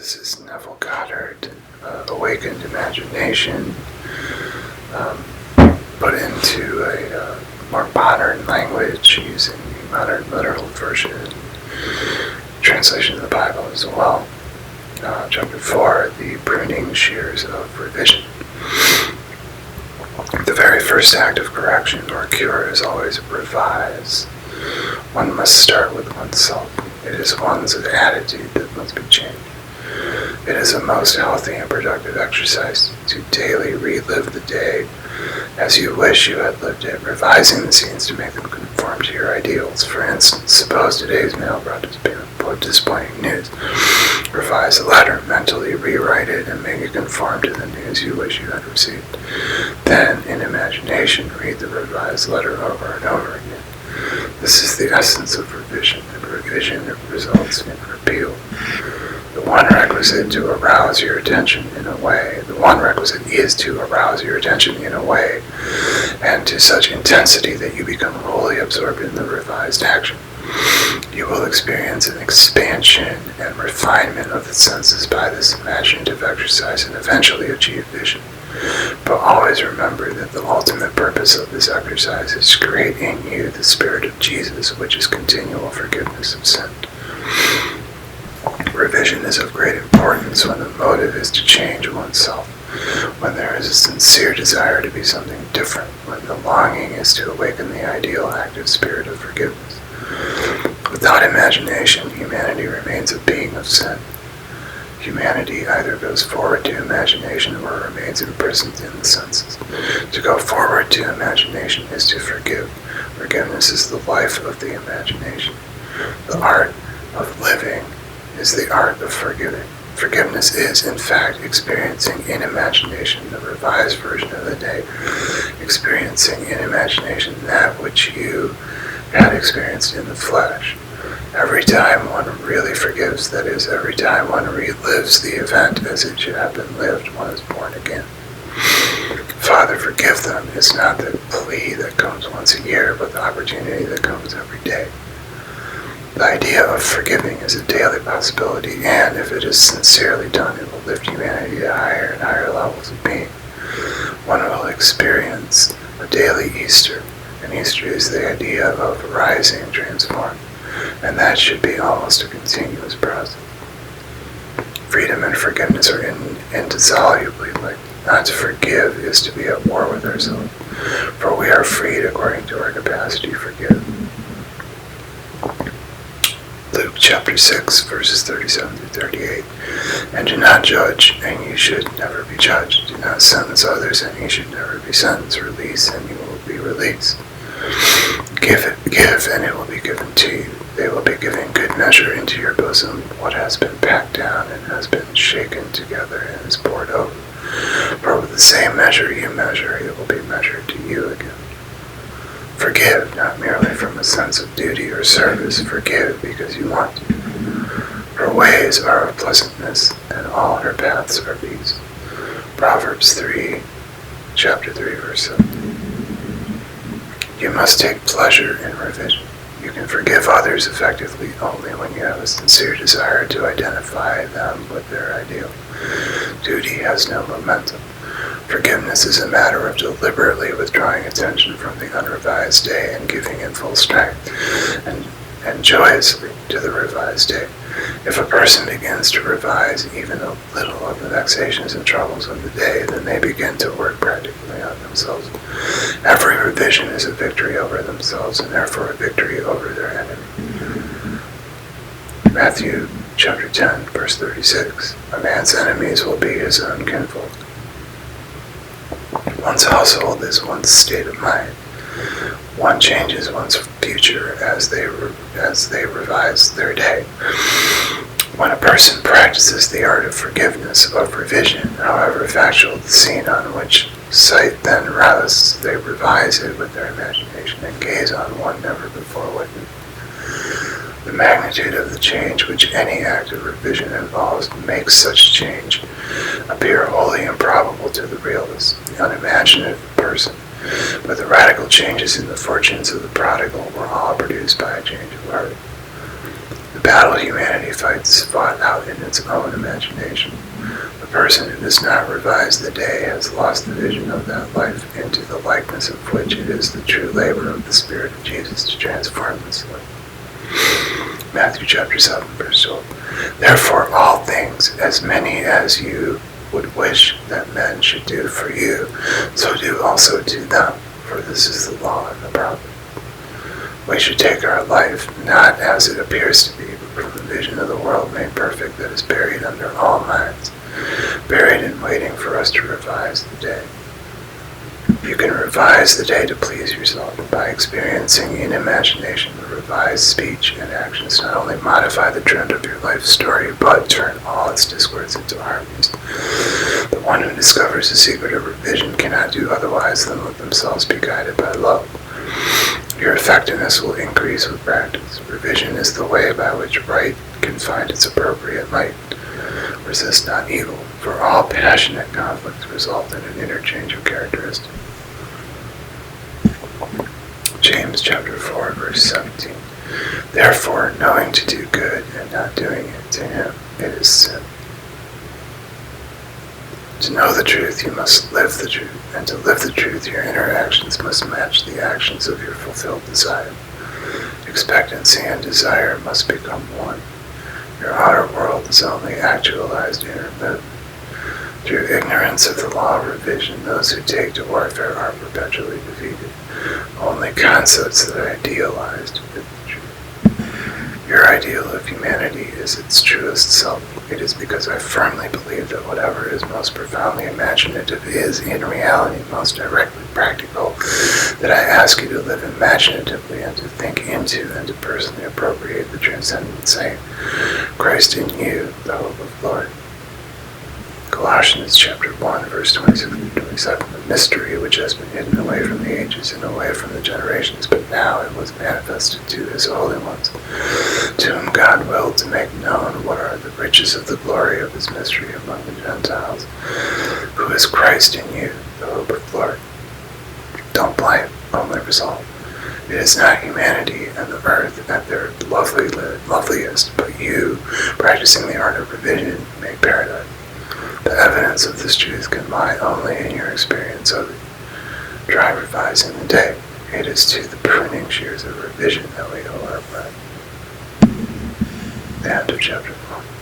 This is Neville Goddard, Awakened Imagination, put into a more modern language using the modern literal version, translation of the Bible as well. Chapter 4, the pruning shears of revision. The very first act of correction or cure is always revise. One must start with oneself. It is one's attitude that must be changed. It is a most healthy and productive exercise to daily relive the day as you wish you had lived it, revising the scenes to make them conform to your ideals. For instance, suppose today's mail brought disappointing news. Revise the letter, mentally rewrite it, and make it conform to the news you wish you had received. Then, in imagination, read the revised letter over and over again. This is the essence of revision, and revision results in repeal. The one requisite is to arouse your attention in a way, and to such intensity that you become wholly absorbed in the revised action. You will experience an expansion and refinement of the senses by this imaginative exercise and eventually achieve vision. But always remember that the ultimate purpose of this exercise is to create in you the spirit of Jesus, which is continual forgiveness of sin. Revision is of great importance when the motive is to change oneself, when there is a sincere desire to be something different, when the longing is to awaken the ideal active spirit of forgiveness. Without imagination, humanity remains a being of sin. Humanity either goes forward to imagination or remains imprisoned in the senses. To go forward to imagination is to forgive. Forgiveness is the life of the imagination. The art of living is the art of forgiving. Forgiveness is, in fact, experiencing in imagination the revised version of the day, experiencing in imagination that which you had experienced in the flesh. Every time one really forgives, that is, every time one relives the event as it should have been lived, one is born again. Father, forgive them is not the plea that comes once a year, but the opportunity that comes every day. The idea of forgiving is a daily possibility, and if it is sincerely done, it will lift humanity to higher and higher levels of being. One will experience a daily Easter, and Easter is the idea of rising and transforming, and that should be almost a continuous process. Freedom and forgiveness are indissolubly linked. Not to forgive is to be at war with ourselves, for we are freed according to our capacity to forgive. Luke chapter 6, verses 37 through 38. And do not judge, and you should never be judged. Do not sentence others, and you should never be sentenced. Release, and you will be released. Give, and it will be given to you. They will be giving good measure into your bosom, what has been packed down and has been shaken together and is poured over. For with the same measure you measure, it will be measured to you again. Forgive, not merely from a sense of duty or service. Forgive because you want to. Her ways are of pleasantness, and all her paths are peace. Proverbs 3, chapter 3, verse 7. You must take pleasure in revision. You can forgive others effectively only when you have a sincere desire to identify them with their ideal. Duty has no momentum. Forgiveness is a matter of deliberately withdrawing attention from the unrevised day and giving it full strength and joyously to the revised day. If a person begins to revise even a little of the vexations and troubles of the day, then they begin to work practically on themselves. Every revision is a victory over themselves and therefore a victory over their enemy. Matthew chapter 10, verse 36. A man's enemies will be his own kinfolk. One's household is one's state of mind. One changes one's future as they revise their day. When a person practices the art of forgiveness, of revision, however factual the scene on which sight then rests, they revise it with their imagination and gaze on one never before witnessed. The magnitude of the change which any act of revision involves makes such change appear wholly improbable to the realist, the unimaginative person. But the radical changes in the fortunes of the prodigal were all produced by a change of heart. The battle humanity fought out in its own imagination. The person who does not revise the day has lost the vision of that life into the likeness of which it is the true labor of the Spirit of Jesus to transform this life. Matthew chapter 7, verse 12. Therefore all things, as many as you would wish that men should do for you, so do also to them, for this is the law and the prophets. We should take our life not as it appears to be, but from the vision of the world made perfect that is buried under all minds, buried and waiting for us to revise the day. You can revise the day to please yourself by experiencing in imagination the revised speech and actions not only modify the trend of your life story, but turn all its discords into harmonies. The one who discovers the secret of revision cannot do otherwise than let themselves be guided by love. Your effectiveness will increase with practice. Revision is the way by which right can find its appropriate light. Resist not evil, for all passionate conflicts result in an interchange of characteristics. James chapter 4, verse 17. Therefore, knowing to do good and not doing it, to him it is sin. To know the truth, you must live the truth, and to live the truth, your inner actions must match the actions of your fulfilled desire. Expectancy and desire must become one. Your outer world is only actualized inner movement. Through ignorance of the law of revision, those who take to warfare are perpetually defeated. Only concepts that are idealized with the truth. Your ideal of humanity is its truest self. It is because I firmly believe that whatever is most profoundly imaginative is in reality most directly practical, that I ask you to live imaginatively and to think into and to personally appropriate the transcendent saying, Christ in you, the hope of glory. Colossians chapter 1, verse 26 and 27. The mystery which has been hidden away from the ages and away from the generations, but now it was manifested to his holy ones, to whom God willed to make known what are the riches of the glory of his mystery among the Gentiles, who is Christ in you, the hope of glory. Don't blame, only resolve. It is not humanity and the earth at their loveliest, but you, practicing the art of revision, make paradise. The evidence of this truth can lie only in your experience of it. Try revising the day. It is to the pruning shears of revision that we owe our breath. The end of chapter 4.